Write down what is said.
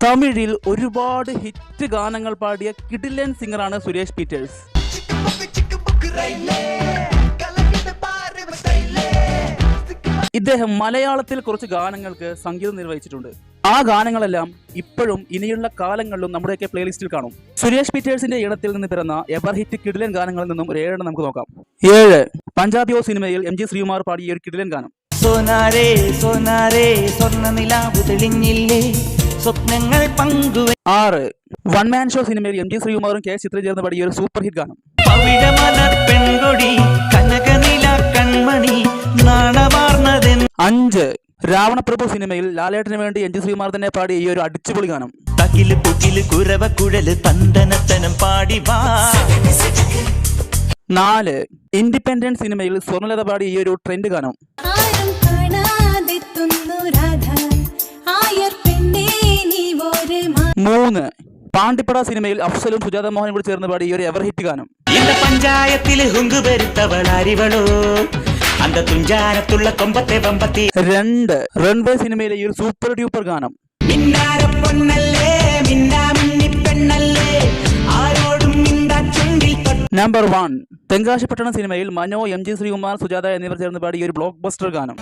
തമിഴിൽ ഒരുപാട് ഹിറ്റ് ഗാനങ്ങൾ പാടിയ കിടിലൻ സിംഗറാണ് സുരേഷ് പീറ്റേഴ്സ്. ഇദ്ദേഹം മലയാളത്തിൽ കുറച്ച് ഗാനങ്ങൾക്ക് സംഗീതം നിർവഹിച്ചിട്ടുണ്ട്. ആ ഗാനങ്ങളെല്ലാം ഇപ്പോഴും ഇനിയുള്ള കാലങ്ങളിലും നമ്മുടെയൊക്കെ പ്ലേലിസ്റ്റിൽ കാണും. സുരേഷ് പീറ്റേഴ്സിന്റെ ഇടത്തിൽ നിന്ന് പിറന്ന എവർ ഹിറ്റ് കിടിലൻ ഗാനങ്ങളിൽ നിന്നും ഒരു 7 നമുക്ക് നോക്കാം. 7. പഞ്ചാബിയോ സിനിമയിൽ MG ശ്രീകുമാർ പാടിയ ഒരു കിടിലൻ ഗാനം. സോനാരേ സോനാരേ സ്വർണ്ണനിലാവു തെളിഞ്ഞില്ലേ സ്വപ്നങ്ങൾ പങ്കുവെ. 6. വൺ മാൻ ഷോ സിനിമയിൽ MG ശ്രീകുമാറും K ചിത്ര ചേർന്ന് പാടിയ ഒരു സൂപ്പർ ഹിറ്റ് ഗാനം. പവിഴമലർ പെൺകൊടി കനകനില കൺമണി നാണമാർന്നതെന്ന്. 5. രാവണപ്രഭു സിനിമയിൽ ലാലേട്ടന് വേണ്ടി MG ശ്രീകുമാർ തന്നെ പാടിയ ഈ ഒരു അടിച്ചുപൊളി ഗാനം. തകില് പുകില് കുരവ കുഴല് തന്തനത്തനം പാടി വാ. 4. ഇൻഡിപെൻഡന്റ് സിനിമയിൽ സ്വർണ്ണലത പാടിയ ഈ ഒരു ട്രെൻഡ് ഗാനം. 3. പാണ്ടിപ്പട സിനിമയിൽ അഫ്സലും സുജാത മോഹനും കൂടി ചേർന്ന് പാടിയ ഈ ഒരു എവർ ഹിറ്റ് ഗാനം. പഞ്ചായത്തിൽ ഹുങ്കുപെരുത്തവളാരിവളോ അന്ത തുഞ്ചാനത്തുള്ള കൊമ്പത്തെ വമ്പത്തി. 2. റൺവേ സിനിമയിലെ ഈ ഒരു സൂപ്പർ ഡ്യൂപ്പർ ഗാനം. നമ്പർ 1. തെങ്കാശിപ്പട്ടണം സിനിമയിൽ മനോ, MG ശ്രീകുമാർ, സുജാത എന്നിവർ ചേർന്ന് പാടിയ ഒരു ബ്ലോക്ക് ബസ്റ്റർ ഗാനം.